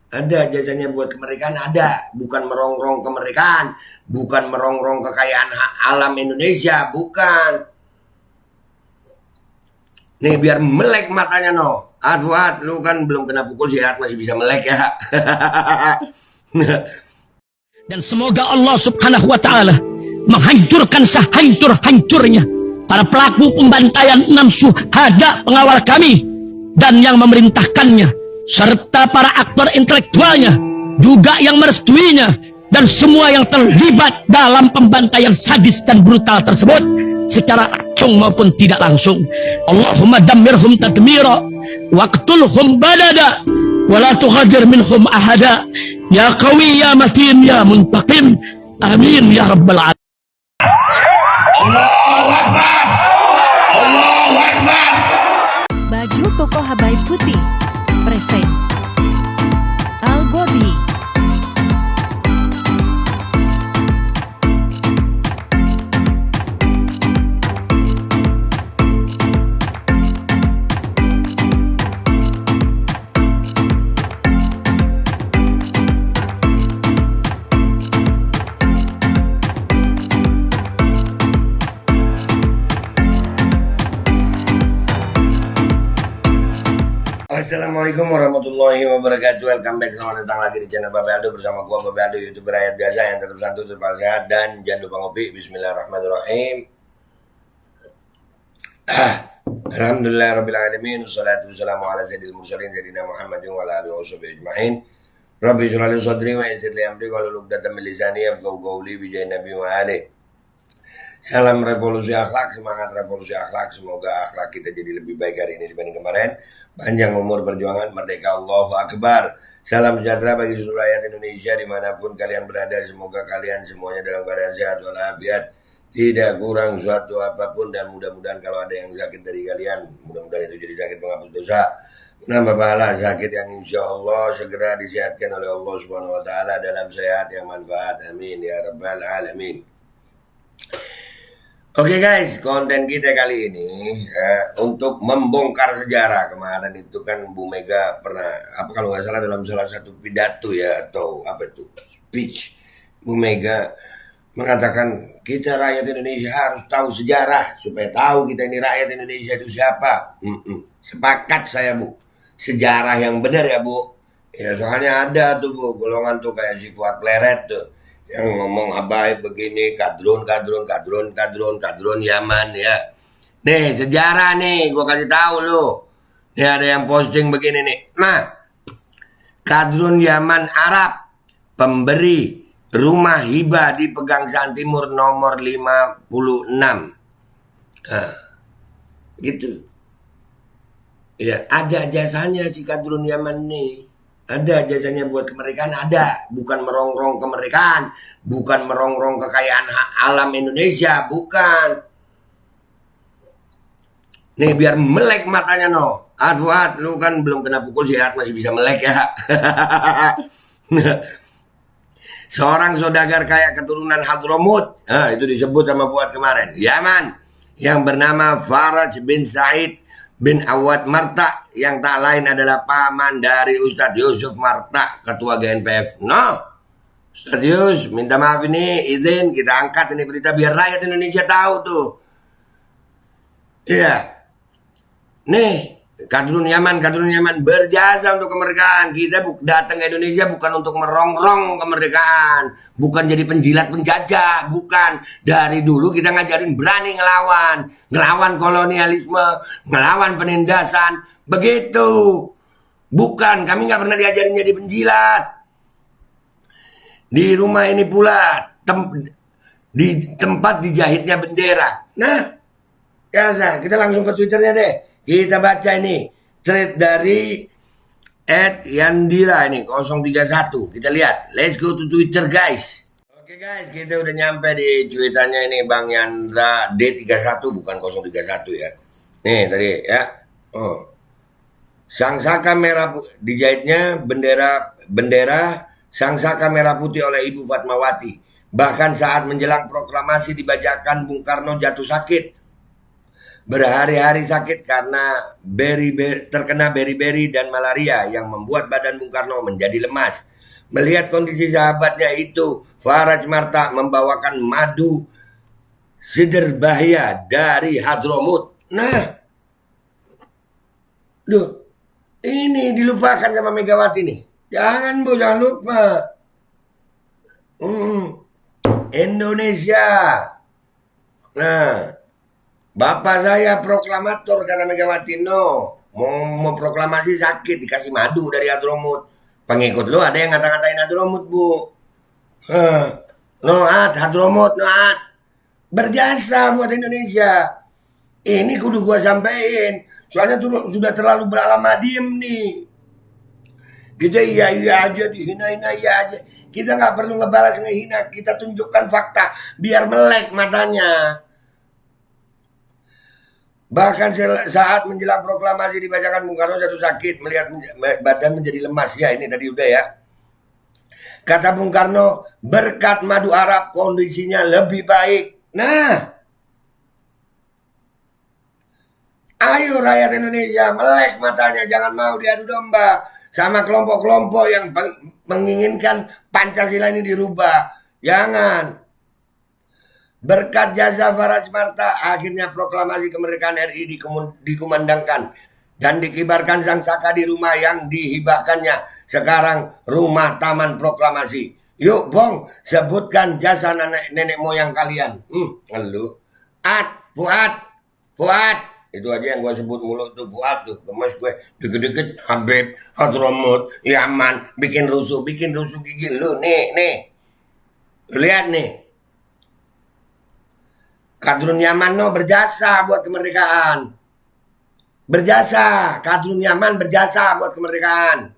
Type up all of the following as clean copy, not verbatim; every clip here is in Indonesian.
Ada jasanya buat kemerdekaan, ada. Bukan merongrong kemerdekaan, bukan merongrong kekayaan alam Indonesia, bukan. Nih biar melek matanya no. Fuad, lu kan belum kena pukul sehat masih bisa melek ya. Dan semoga Allah subhanahu wa ta'ala menghancurkan sehancur-hancurnya para pelaku pembantaian 6 syuhada pengawal kami dan yang memerintahkannya, serta para aktor intelektualnya juga yang merestuinya, dan semua yang terlibat dalam pembantaian sadis dan brutal tersebut secara langsung maupun tidak langsung. Allahumma dammirhum tadmira waqtulhum badada wala tughadir minhum ahada ya qawi ya matin ya muntaqim amin ya rabbal alamin. Allahu Akbar, Allahu Akbar. Baju koko Habaib Putih present Al Godi. Assalamualaikum warahmatullahi wabarakatuh. Welcome back, selamat datang lagi di channel Bapak Aldo bersama gua Bapak Aldo, YouTuber rakyat biasa yang tetap santuy, tetap sehat, dan jangan lupa ngopi. Bismillahirrahmanirrahim. Alhamdulillahirabbil alamin, wassalatu wassalamu ala sayyidil mursalin sayyidina Muhammadin wa ala alihi washabihi ajmain. Rabbi shrah li sadri wa yassir li amri wahlul 'uqdatam min lisani yafqahu qawli bi jahi nabi wa alihi. Salam revolusi akhlak, semangat revolusi akhlak. Semoga akhlak kita jadi lebih baik hari ini dibanding kemarin. Panjang umur perjuangan, merdeka, Allahu Akbar. Salam sejahtera bagi seluruh rakyat Indonesia dimanapun kalian berada. Semoga kalian semuanya dalam keadaan sehat walafiat, tidak kurang suatu apapun, dan mudah-mudahan kalau ada yang sakit dari kalian, mudah-mudahan itu jadi sakit penghapus dosa, menambah pahala, sakit yang insya Allah segera disehatkan oleh Allah Subhanahu Wa Taala dalam sehat yang manfaat. Amin ya rabbal alamin. Oke guys, konten kita kali ini untuk membongkar sejarah. Kemarin itu kan Bu Mega pernah, apa kalau nggak salah dalam salah satu pidato ya, atau apa itu, speech, Bu Mega mengatakan kita rakyat Indonesia harus tahu sejarah supaya tahu kita ini rakyat Indonesia itu siapa. Sepakat saya Bu, sejarah yang benar ya Bu. Ya soalnya ada tuh Bu, golongan tuh kayak si Fuad Pleret tuh yang ngomong Habaib begini, kadrun Yaman ya. Nih sejarah nih, gua kasih tahu lu. Nih ada yang posting begini nih. Nah, kadrun Yaman Arab, pemberi rumah hibah di Pegangsaan Timur nomor 56. Nah, gitu. Ya, ada jasanya si kadrun Yaman nih. Ada jasanya buat kemerdekaan, ada. Bukan merongrong kemerdekaan, bukan merongrong kekayaan alam Indonesia, bukan. Nih biar melek matanya no. Fuad, lu kan belum kena pukul sehat masih bisa melek ya. Seorang saudagar kaya keturunan Hadramut, itu disebut sama Fuad kemarin, Yaman, yang bernama Faraj bin Said bin Awad Marta, yang tak lain adalah paman dari Ustadz Yusuf Marta, ketua GNPF. No, Ustadz Yus, minta maaf ini, izin kita angkat ini berita biar rakyat Indonesia tahu tuh. Iya. Nih, kadrun Yaman berjasa untuk kemerdekaan. Kita datang ke Indonesia bukan untuk merongrong kemerdekaan, bukan jadi penjilat penjajah, bukan. Dari dulu kita ngajarin berani ngelawan kolonialisme, ngelawan penindasan, begitu. Bukan, kami nggak pernah diajarin jadi penjilat. Di rumah ini pula di tempat dijahitnya bendera. Nah, ya kita langsung ke Twitternya deh. Kita baca ini thread dari @yandira ini 031. Kita lihat. Let's go to Twitter guys. Oke guys, kita udah nyampe di tweetannya ini Bang Yandra D31, bukan 031 ya. Nih tadi ya. Sang saka merah dijahitnya bendera sang saka merah putih oleh Ibu Fatmawati. Bahkan saat menjelang proklamasi dibacakan Bung Karno jatuh sakit. berhari-hari sakit karena terkena beri-beri dan malaria yang membuat badan Bung Karno menjadi lemas. Melihat kondisi sahabatnya itu, Faraj Marta membawakan madu sidr bahya dari Hadramut. Nah, ini dilupakan sama Megawati nih. Jangan lupa. Indonesia. Nah, bapak saya proklamator kata Megawati. No, mau proklamasi sakit dikasih madu dari Hadramut. Pengikut lo ada yang ngata-ngatain Hadramut, Bu. Noat, Hadramut, Noat. Berjasa buat Indonesia. Ini kudu gua sampein. Soalnya tuh sudah terlalu berlama diem nih. Kita iya aja, dihina-hina iya aja. Kita nggak perlu ngebalas ngehina. Kita tunjukkan fakta biar melek matanya. Bahkan saat menjelang proklamasi dibacakan, Bung Karno jatuh sakit, melihat badan menjadi lemas. Ya ini tadi udah ya. Kata Bung Karno, berkat madu Arab kondisinya lebih baik. Nah, ayo rakyat Indonesia melek matanya, jangan mau diadu domba sama kelompok-kelompok yang menginginkan Pancasila ini dirubah. Jangan. Berkat jasa Faraj Marta, akhirnya proklamasi kemerdekaan RI dikumandangkan dan dikibarkan sang saka di rumah yang dihibahkannya. Sekarang rumah taman proklamasi. Yuk Bong, sebutkan jasa nenek moyang kalian. Lu Fuad. Itu aja yang gue sebut mulu tuh, Fuad tuh. Gemes gue, dikit-dikit Habib, Hadramut, Yaman, bikin rusuh gigi lu. Nih. Lihat nih. Kadrun Yaman berjasa buat kemerdekaan. Kadrun Yaman berjasa buat kemerdekaan.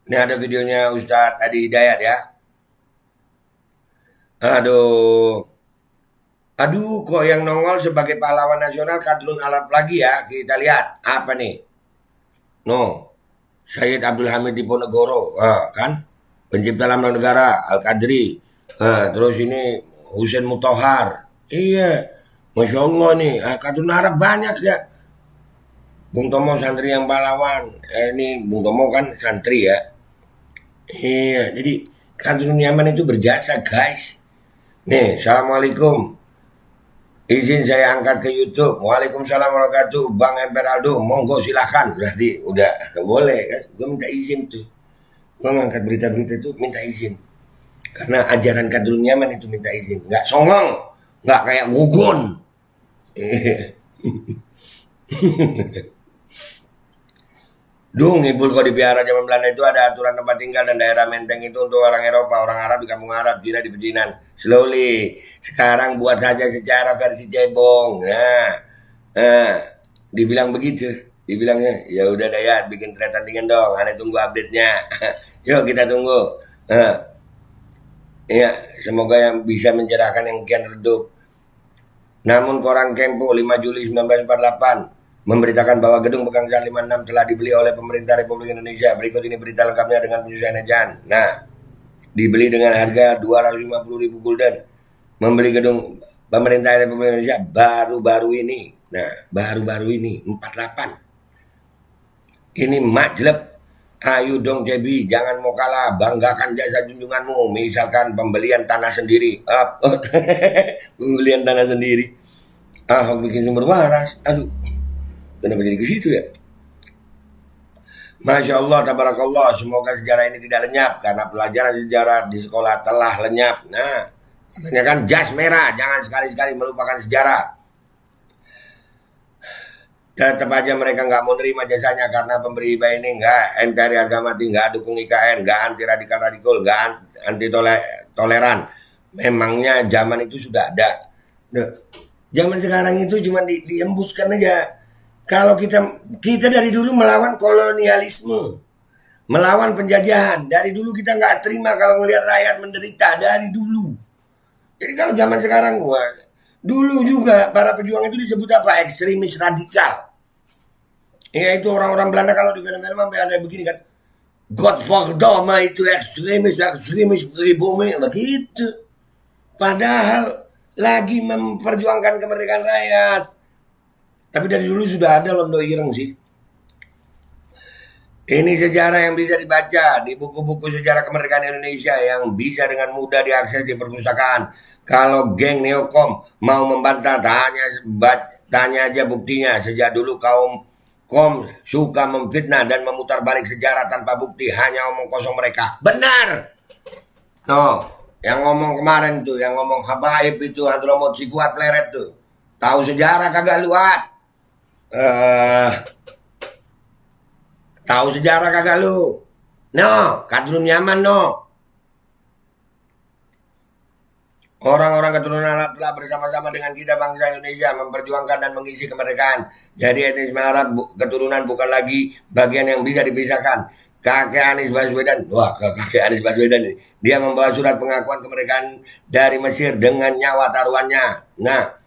Ini ada videonya Ustadz Adi Hidayat ya. Aduh, kok yang nongol sebagai pahlawan nasional Kadrun Alap lagi ya. Kita lihat apa nih. Syed Abdul Hamid Diponegoro, kan? Pencipta Lambang Negara, Al-Qadri. Terus ini Husain Mutahar. Iya, Masya Allah nih, Kadrun Arab banyak ya. Bung Tomo santri yang pahlawan. Ini Bung Tomo kan santri ya. Iya, jadi Kadrun Yaman itu berjasa guys. Nih, Assalamualaikum. Izin saya angkat ke YouTube. Waalaikumsalam warahmatullahi wabarakatuh. Bang Emperaldo, monggo silahkan. Berarti udah boleh kan. Gue minta izin tuh. Gue ngangkat berita-berita itu minta izin. Karena ajaran Kadrun Yaman itu minta izin. Nggak songong. Nggak kayak gugun. Ngibul kok dipelihara zaman Belanda itu ada aturan tempat tinggal dan daerah menteng itu untuk orang Eropa, orang Arab di kampung Arab, Cina di pecinan. Slowly. Sekarang buat saja secara versi cebong. Dibilang begitu. Dibilangnya, ya udah Dayat bikin tandingan dong. Aneh tunggu update-nya. Yuk kita tunggu. Ya, semoga yang bisa mencerahkan yang kian redup. Namun koran Tempo 5 Juli 1948 memberitakan bahwa gedung Pegangsaan 56 telah dibeli oleh pemerintah Republik Indonesia. Berikut ini berita lengkapnya dengan penyusunan ejaan. Nah, dibeli dengan harga 250.000 gulden. Membeli gedung pemerintah Republik Indonesia baru-baru ini. Nah, baru-baru ini 48. Ini majleb. Ayo dong Cebi, jangan mau kalah, banggakan jasa junjunganmu. Misalkan pembelian tanah sendiri. Pembelian tanah sendiri. Bikin sumber waras. Aduh, kenapa jadi ke situ ya? Masya Allah, tabarakallah. Semoga sejarah ini tidak lenyap karena pelajaran sejarah di sekolah telah lenyap. Nah, katanya kan jas merah, jangan sekali-sekali melupakan sejarah. Tetap aja mereka nggak mau nerima jasanya karena pemberi hibah ini nggak NKRI harga mati, nggak dukung IKN, nggak anti radikal, nggak anti toleran. Memangnya zaman itu sudah ada. Zaman sekarang itu cuma diembuskan aja. Kalau kita dari dulu melawan kolonialisme, melawan penjajahan. Dari dulu kita nggak terima kalau ngelihat rakyat menderita dari dulu. Jadi kalau zaman sekarang, dulu juga para pejuang itu disebut apa? Ekstremis radikal. Ya itu orang-orang Belanda kalau di film-film sampai ada begini kan, Godverdomme itu ekstremis pribumi begitu. Padahal lagi memperjuangkan kemerdekaan rakyat. Tapi dari dulu sudah ada Londo Ireng sih. Ini sejarah yang bisa dibaca di buku-buku sejarah kemerdekaan Indonesia yang bisa dengan mudah diakses di perpustakaan. Kalau geng Neokom mau membantah, tanya aja buktinya. Sejak dulu kaum Kom suka memfitnah dan memutar balik sejarah tanpa bukti, hanya omong kosong mereka. Benar. No, yang ngomong kemarin tuh, yang ngomong habaib itu, Hadramut si Fuad Pleret tuh. Tahu sejarah kagak luat? Tahu sejarah kagak lu? No, kadrun Yaman no. Orang-orang keturunan Arab telah bersama-sama dengan kita bangsa Indonesia memperjuangkan dan mengisi kemerdekaan. Jadi etnis Arab keturunan bukan lagi bagian yang bisa dipisahkan. Kakek Anies Baswedan, kakek Anies Baswedan ini, dia membawa surat pengakuan kemerdekaan dari Mesir dengan nyawa taruhannya. Nah,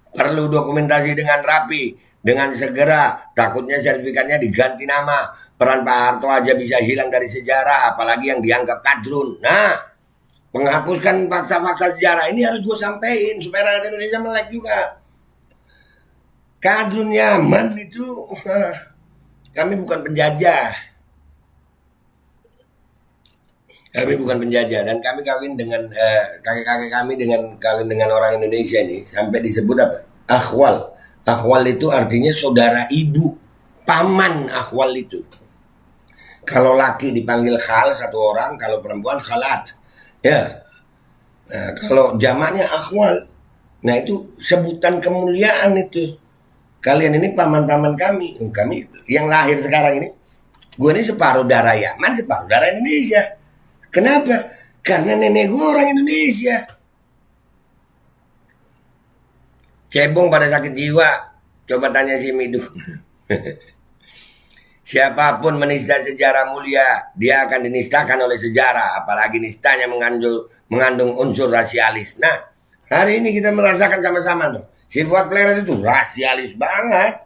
perlu dokumentasi dengan rapi, dengan segera. Takutnya sertifikatnya diganti nama. Peran Pak Harto aja bisa hilang dari sejarah, apalagi yang dianggap kadrun. Nah, menghapuskan fakta-fakta sejarah ini harus gue sampein supaya rakyat Indonesia melek juga. Kadrun Yaman itu, kami bukan penjajah. Kami bukan penjajah dan kami kawin dengan kakek-kakek kami kawin dengan orang Indonesia ini sampai disebut apa? Akhwal. Akhwal itu artinya saudara ibu, paman akhwal itu. Kalau laki dipanggil khal satu orang, kalau perempuan khalat. Ya. Nah, kalau jamaknya akhwal. Nah, itu sebutan kemuliaan itu. Kalian ini paman-paman kami. Kami yang lahir sekarang ini. Gue ini separuh darah Yaman, separuh darah Indonesia. Kenapa? Karena nenek gue orang Indonesia. Cebong pada sakit jiwa. Coba tanya si Midu. Siapapun menista sejarah mulia, dia akan dinistakan oleh sejarah. Apalagi nistanya mengandung unsur rasialis. Nah, hari ini kita merasakan sama-sama tuh. Si Fuad Pleret itu rasialis banget.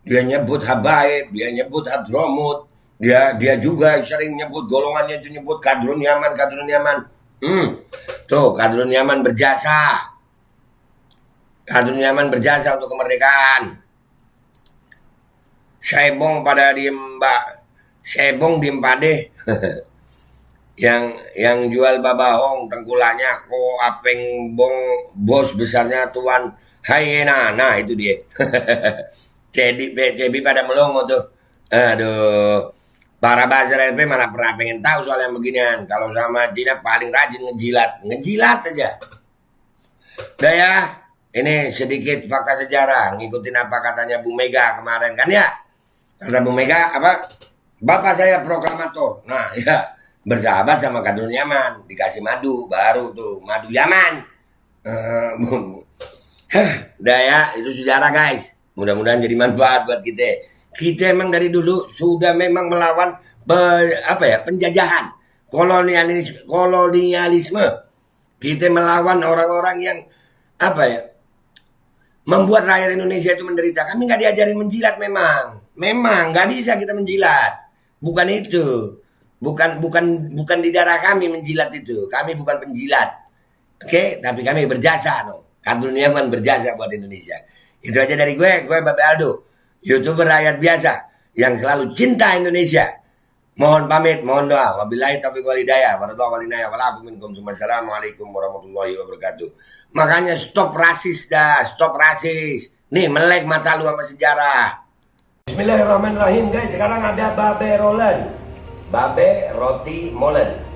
Dia nyebut habaib, dia nyebut Hadramut. Dia juga sering nyebut golongannya itu nyebut kadrun Yaman. Tuh, kadrun Yaman berjasa. Kadrun Yaman berjasa untuk kemerdekaan. Sebong pada diem diem pade. yang jual babahong tengkulaknya ko apeng bong bos besarnya tuan hyena. Nah, itu dia. Cebi pada melongo tuh. Aduh. Para buzzer LP mana pernah pengen tahu soal yang beginian. Kalau sama Cina paling rajin ngejilat aja. Udah ya, ini sedikit fakta sejarah. Ngikutin apa katanya Bu Mega kemarin kan ya. Kata Bu Mega apa? Bapak saya proklamator. Nah ya, bersahabat sama kadrun Yaman. Dikasih madu, baru tuh madu Yaman. Udah ya, itu sejarah guys. Mudah-mudahan jadi manfaat buat kita. Kita emang dari dulu sudah memang melawan penjajahan, kolonialisme. Kita melawan orang-orang yang membuat rakyat Indonesia itu menderita. Kami nggak diajarin menjilat memang nggak bisa kita menjilat. Bukan itu, bukan di darah kami menjilat itu. Kami bukan penjilat, oke? Tapi kami berjasa, Kadrun Yaman berjasa buat Indonesia. Itu aja dari gue Babe Aldo. YouTuber rakyat biasa yang selalu cinta Indonesia. Mohon pamit, mohon doa. Wabillahi taufiq wal hidayah. Wassalamualaikum warahmatullahi wabarakatuh. Makanya stop rasis dah, stop rasis. Nih melek mata lu sama sejarah. Bismillahirrahmanirrahim guys. Sekarang ada Babe Rolen, Babe Roti Molen.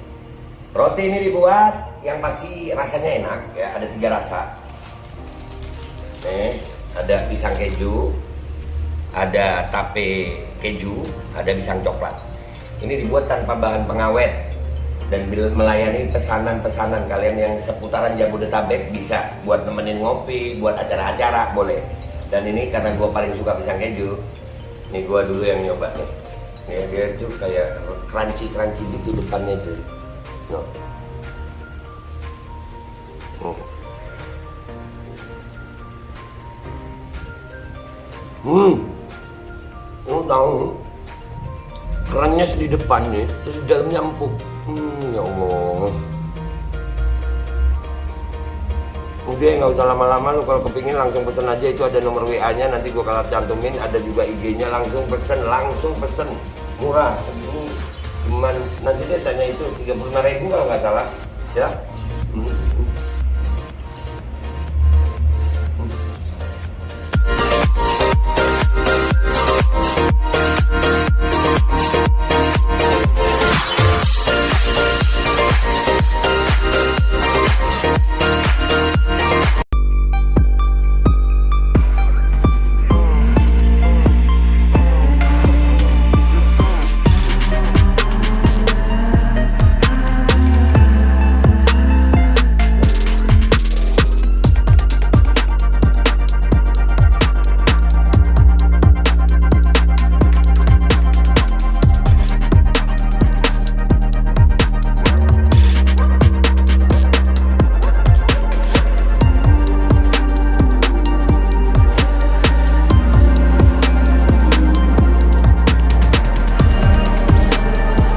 Roti ini dibuat yang pasti rasanya enak ya. Ada 3 rasa. Nih, ada pisang keju, ada tape keju, ada pisang coklat. Ini dibuat tanpa bahan pengawet dan melayani pesanan-pesanan kalian yang seputaran Jabodetabek. Bisa buat nemenin ngopi, buat acara-acara boleh. Dan ini karena gue paling suka pisang keju, nih gue dulu yang nyoba nih. Ya, dia itu kayak crunchy gitu depannya itu. No. Tahu kerannya di depan nih, terus di dalamnya empuk. Ya Allah. Udah nggak usah lama-lama, lu kalau kepingin langsung pesen aja, itu ada nomor WA-nya, nanti gua kalau cantumin, ada juga IG-nya, langsung pesen, murah. Cuman nanti dia tanya itu 35.000 kalau nggak salah, ya.